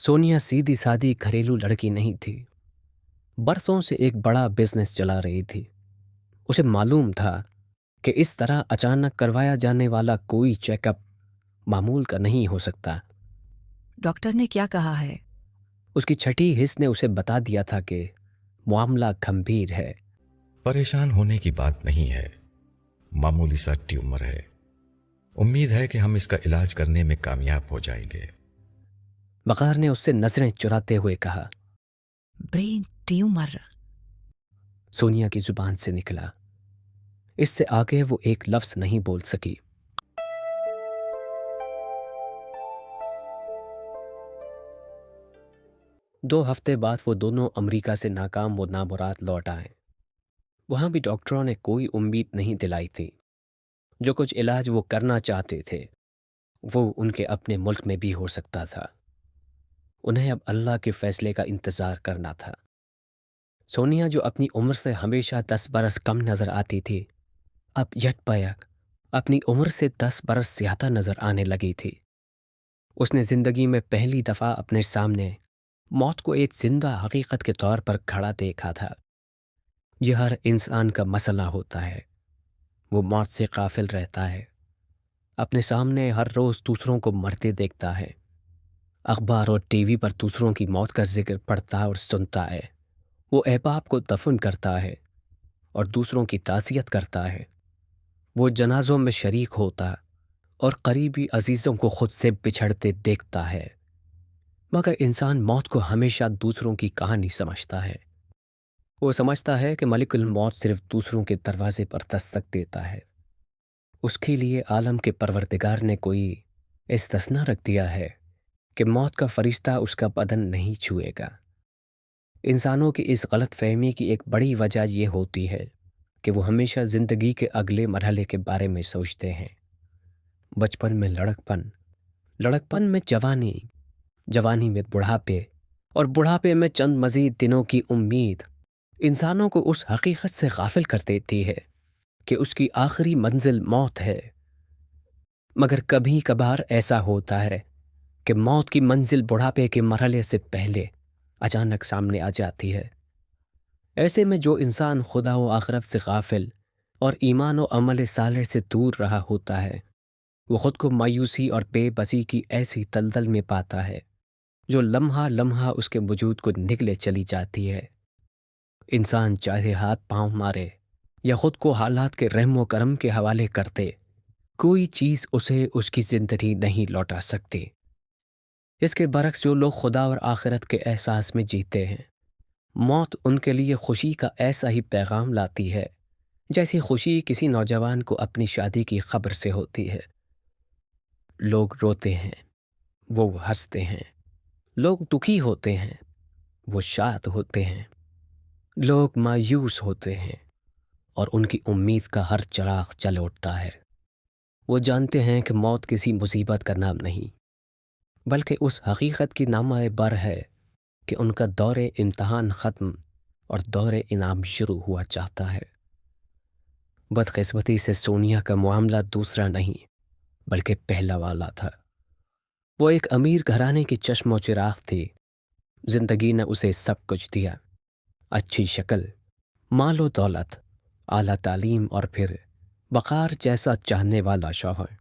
سونیا سیدھی سادی گھریلو لڑکی نہیں تھی، برسوں سے ایک بڑا بزنس چلا رہی تھی۔ اسے معلوم تھا کہ اس طرح اچانک کروایا جانے والا کوئی چیک اپ معمول کا نہیں ہو سکتا۔ ڈاکٹر نے کیا کہا ہے؟ اس کی چھٹی حص نے اسے بتا دیا تھا کہ معاملہ گھمبیر ہے۔ پریشان ہونے کی بات نہیں ہے، معمولی سا ٹیومر ہے۔ امید ہے کہ ہم اس کا علاج کرنے میں کامیاب ہو جائیں گے۔ وقار نے اس سے نظریں چراتے ہوئے کہا۔ Brain tumour? سونیا کی زبان سے نکلا۔ اس سے آگے وہ ایک لفظ نہیں بول سکی۔ دو ہفتے بعد وہ دونوں امریکہ سے ناکام و نامراد لوٹ آئے۔ وہاں بھی ڈاکٹروں نے کوئی امید نہیں دلائی تھی۔ جو کچھ علاج وہ کرنا چاہتے تھے وہ ان کے اپنے ملک میں بھی ہو سکتا تھا۔ انہیں اب اللہ کے فیصلے کا انتظار کرنا تھا۔ سونیا جو اپنی عمر سے ہمیشہ 10 برس کم نظر آتی تھی، اب یک بیک اپنی عمر سے 10 برس زیادہ نظر آنے لگی تھی۔ اس نے زندگی میں پہلی دفعہ اپنے سامنے موت کو ایک زندہ حقیقت کے طور پر کھڑا دیکھا تھا۔ یہ ہر انسان کا مسئلہ ہوتا ہے، وہ موت سے غافل رہتا ہے، اپنے سامنے ہر روز دوسروں کو مرتے دیکھتا ہے، اخبار اور ٹی وی پر دوسروں کی موت کا ذکر پڑھتا اور سنتا ہے، وہ احباب کو دفن کرتا ہے اور دوسروں کی تعزیت کرتا ہے، وہ جنازوں میں شریک ہوتا اور قریبی عزیزوں کو خود سے بچھڑتے دیکھتا ہے۔ مگر انسان موت کو ہمیشہ دوسروں کی کہانی سمجھتا ہے۔ وہ سمجھتا ہے کہ ملک الموت صرف دوسروں کے دروازے پر دستک دیتا ہے۔ اس کے لیے عالم کے پروردگار نے کوئی استثنا رکھ دیا ہے کہ موت کا فرشتہ اس کا بدن نہیں چھوئے گا۔ انسانوں کی اس غلط فہمی کی ایک بڑی وجہ یہ ہوتی ہے کہ وہ ہمیشہ زندگی کے اگلے مرحلے کے بارے میں سوچتے ہیں۔ بچپن میں لڑکپن، لڑکپن میں جوانی، جوانی میں بڑھاپے اور بڑھاپے میں چند مزید دنوں کی امید انسانوں کو اس حقیقت سے غافل کر دیتی ہے کہ اس کی آخری منزل موت ہے۔ مگر کبھی کبھار ایسا ہوتا ہے کہ موت کی منزل بڑھاپے کے مرحلے سے پہلے اچانک سامنے آ جاتی ہے۔ ایسے میں جو انسان خدا و آخرت سے غافل اور ایمان و عمل صالح سے دور رہا ہوتا ہے، وہ خود کو مایوسی اور بے بسی کی ایسی دلدل میں پاتا ہے جو لمحہ لمحہ اس کے وجود کو نگلے چلی جاتی ہے۔ انسان چاہے ہاتھ پاؤں مارے یا خود کو حالات کے رحم و کرم کے حوالے کرتے، کوئی چیز اسے اس کی زندگی نہیں لوٹا سکتی۔ اس کے برعکس جو لوگ خدا اور آخرت کے احساس میں جیتے ہیں، موت ان کے لیے خوشی کا ایسا ہی پیغام لاتی ہے جیسی خوشی کسی نوجوان کو اپنی شادی کی خبر سے ہوتی ہے۔ لوگ روتے ہیں، وہ ہنستے ہیں، لوگ دکھی ہوتے ہیں، وہ شاد ہوتے ہیں، لوگ مایوس ہوتے ہیں اور ان کی امید کا ہر چراغ جل اٹھتا ہے۔ وہ جانتے ہیں کہ موت کسی مصیبت کا نام نہیں، بلکہ اس حقیقت کی نامہ بر ہے کہ ان کا دور امتحان ختم اور دور انعام شروع ہوا چاہتا ہے۔ بدقسمتی سے سونیا کا معاملہ دوسرا نہیں بلکہ پہلا والا تھا۔ وہ ایک امیر گھرانے کی چشم و چراغ تھی۔ زندگی نے اسے سب کچھ دیا، اچھی شکل، مال و دولت، اعلیٰ تعلیم اور پھر وقار جیسا چاہنے والا شوہر،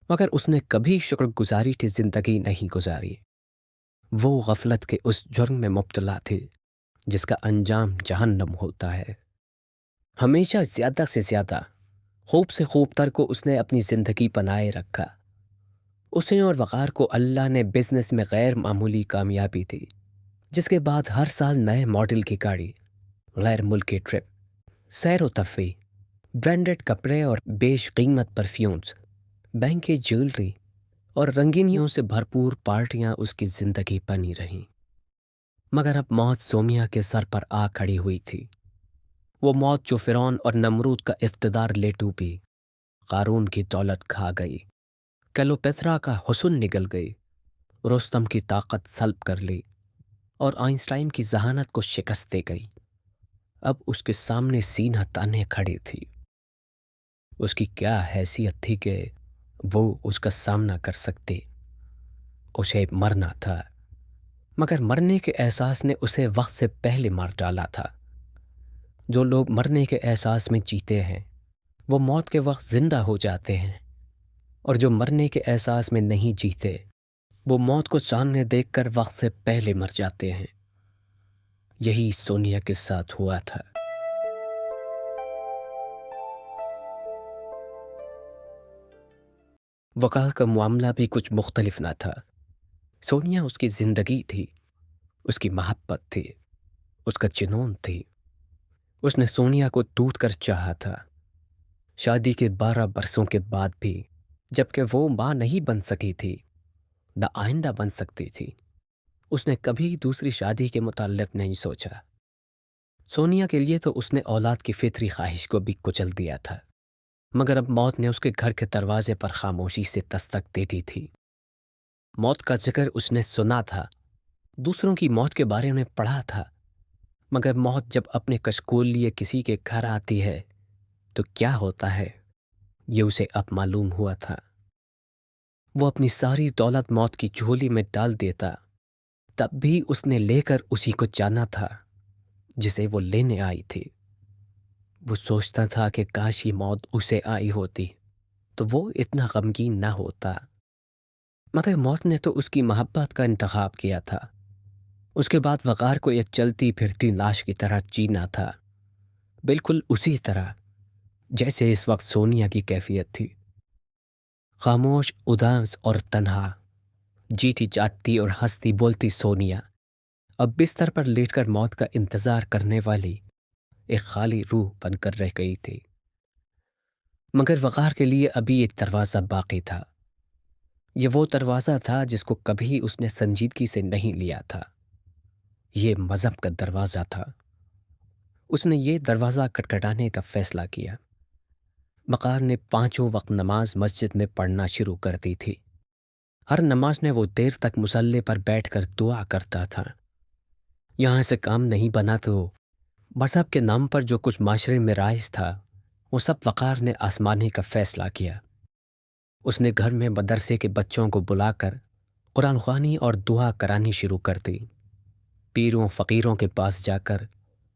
مگر اس نے کبھی شکر گزاری کی زندگی نہیں گزاری۔ وہ غفلت کے اس جرم میں مبتلا تھی جس کا انجام جہنم ہوتا ہے۔ ہمیشہ زیادہ سے زیادہ خوب سے خوب تر کو اس نے اپنی زندگی بنائے رکھا۔ اسے اور وقار کو اللہ نے بزنس میں غیر معمولی کامیابی دی، جس کے بعد ہر سال نئے ماڈل کی گاڑی، غیر ملکی ٹرپ، سیر و تفریح، برانڈڈ کپڑے اور بیش قیمت پرفیومز، بینک کی جیولری اور رنگینیوں سے بھرپور پارٹیاں اس کی زندگی بنی رہیں۔ مگر اب موت سومیا کے سر پر آ کھڑی ہوئی تھی۔ وہ موت جو فرعون اور نمرود کا اقتدار لے ڈوبی، قارون کی دولت کھا گئی، کلیوپیترا کا حسن نگل گئی، رستم کی طاقت سلب کر لی اور آئنسٹائن کی ذہانت کو شکست دے گئی، اب اس کے سامنے سینہ تانے کھڑی تھی۔ اس کی کیا حیثیت تھی کہ وہ اس کا سامنا کر سکتی؟ اسے مرنا تھا، مگر مرنے کے احساس نے اسے وقت سے پہلے مار ڈالا تھا۔ جو لوگ مرنے کے احساس میں جیتے ہیں وہ موت کے وقت زندہ ہو جاتے ہیں، اور جو مرنے کے احساس میں نہیں جیتے وہ موت کو سامنے دیکھ کر وقت سے پہلے مر جاتے ہیں۔ یہی سونیا کے ساتھ ہوا تھا۔ وقار کا معاملہ بھی کچھ مختلف نہ تھا۔ سونیا اس کی زندگی تھی، اس کی محبت تھی، اس کا جنون تھی۔ اس نے سونیا کو ٹوٹ کر چاہا تھا، شادی کے 12 برسوں کے بعد بھی، جبکہ وہ ماں نہیں بن سکی تھی، نہ آئندہ بن سکتی تھی۔ اس نے کبھی دوسری شادی کے متعلق نہیں سوچا۔ سونیا کے لیے تو اس نے اولاد کی فطری خواہش کو بھی کچل دیا تھا، مگر اب موت نے اس کے گھر کے دروازے پر خاموشی سے دستک دے دی تھی۔ موت کا ذکر اس نے سنا تھا، دوسروں کی موت کے بارے میں پڑھا تھا، مگر موت جب اپنے کشکول لیے کسی کے گھر آتی ہے تو کیا ہوتا ہے یہ اسے اب معلوم ہوا تھا۔ وہ اپنی ساری دولت موت کی جھولی میں ڈال دیتا، تب بھی اس نے لے کر اسی کو جانا تھا جسے وہ لینے آئی تھی۔ وہ سوچتا تھا کہ کاش یہ موت اسے آئی ہوتی تو وہ اتنا غمگین نہ ہوتا، مگر موت نے تو اس کی محبت کا انتخاب کیا تھا۔ اس کے بعد وقار کو ایک چلتی پھرتی لاش کی طرح جینا تھا، بالکل اسی طرح جیسے اس وقت سونیا کی کیفیت تھی، خاموش، اداس اور تنہا، جیتی جاگتی اور ہنستی بولتی سونیا اب بستر پر لیٹ کر موت کا انتظار کرنے والی ایک خالی روح بن کر رہ گئی تھی۔ مگر وقار کے لیے ابھی ایک دروازہ باقی تھا۔ یہ وہ دروازہ تھا جس کو کبھی اس نے سنجیدگی سے نہیں لیا تھا۔ یہ مذہب کا دروازہ تھا۔ اس نے یہ دروازہ کھٹکھٹانے کا فیصلہ کیا۔ وقار نے 5 وقت نماز مسجد میں پڑھنا شروع کر دی تھی۔ ہر نماز میں وہ دیر تک مصلی پر بیٹھ کر دعا کرتا تھا۔ یہاں سے کام نہیں بنا تو مذہب کے نام پر جو کچھ معاشرے میں رائج تھا وہ سب وقار نے آزمانے کا فیصلہ کیا۔ اس نے گھر میں مدرسے کے بچوں کو بلا کر قرآن خوانی اور دعا کرانی شروع کر دی۔ پیروں فقیروں کے پاس جا کر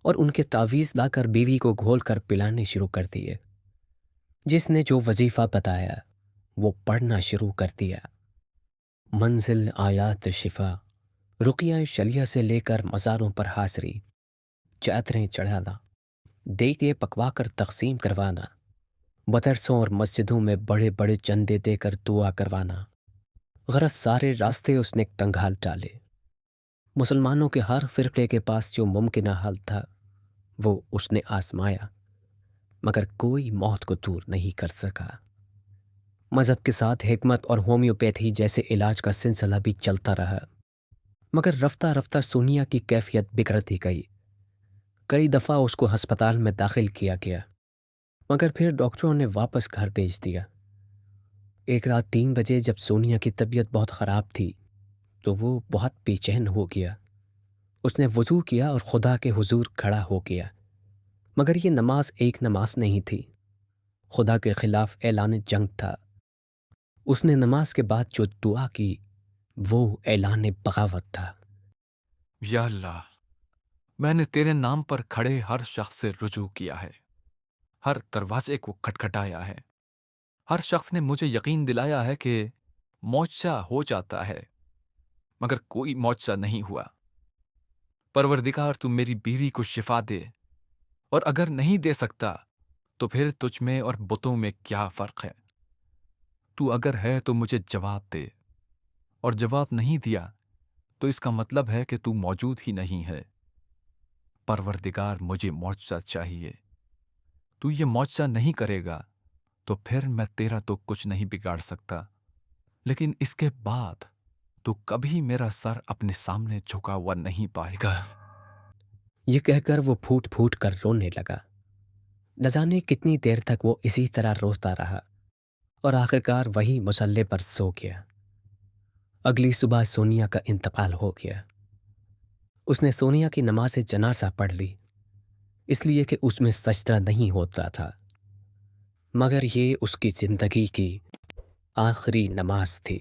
اور ان کے تعویذ لا کر بیوی کو گھول کر پلانے شروع کر دیے۔ جس نے جو وظیفہ بتایا وہ پڑھنا شروع کر دیا۔ منزل آیات شفا، رقیہ شلیہ سے لے کر مزاروں پر حاضری، چادریں چڑھانا، دیگے پکوا کر تقسیم کروانا، مدرسوں اور مسجدوں میں بڑے بڑے چندے دے کر دعا کروانا، غرض سارے راستے اس نے کنگھال ڈالے۔ مسلمانوں کے ہر فرقے کے پاس جو ممکنہ حل تھا وہ اس نے آزمایا، مگر کوئی موت کو دور نہیں کر سکا۔ مذہب کے ساتھ حکمت اور ہومیوپیتھی جیسے علاج کا سلسلہ بھی چلتا رہا، مگر رفتہ رفتہ سونیا کی کیفیت بگڑتی گئی۔ کئی دفعہ اس کو ہسپتال میں داخل کیا گیا، مگر پھر ڈاکٹروں نے واپس گھر بھیج دیا۔ ایک رات 3 بجے جب سونیا کی طبیعت بہت خراب تھی تو وہ بہت بے چین ہو گیا۔ اس نے وضو کیا اور خدا کے حضور کھڑا ہو گیا، مگر یہ نماز ایک نماز نہیں تھی، خدا کے خلاف اعلان جنگ تھا۔ اس نے نماز کے بعد جو دعا کی وہ اعلان بغاوت تھا۔ یا اللہ، میں نے تیرے نام پر کھڑے ہر شخص سے رجوع کیا ہے، ہر دروازے کو کھٹکھٹایا ہے، ہر شخص نے مجھے یقین دلایا ہے کہ معجزہ ہو جاتا ہے، مگر کوئی معجزہ نہیں ہوا۔ پروردگار تو میری بیوی کو شفا دے، اور اگر نہیں دے سکتا تو پھر تجھ میں اور بتوں میں کیا فرق ہے؟ تو اگر ہے تو مجھے جواب دے، اور جواب نہیں دیا تو اس کا مطلب ہے کہ تو موجود ہی نہیں ہے۔ پروردگار مجھے معجزہ چاہیے، تو یہ معجزہ نہیں کرے گا تو پھر میں تیرا تو کچھ نہیں بگاڑ سکتا، لیکن اس کے بعد تو کبھی میرا سر اپنے سامنے جھکا ہوا نہیں پائے گا۔ یہ کہہ کر وہ پھوٹ پھوٹ کر رونے لگا۔ نہ جانے کتنی دیر تک وہ اسی طرح روتا رہا اور آخرکار وہی مصلی پر سو گیا۔ اگلی صبح سونیا کا انتقال ہو گیا۔ اس نے سونیا کی نماز جنازہ پڑھ لی، اس لیے کہ اس میں سجدہ نہیں ہوتا تھا، مگر یہ اس کی زندگی کی آخری نماز تھی۔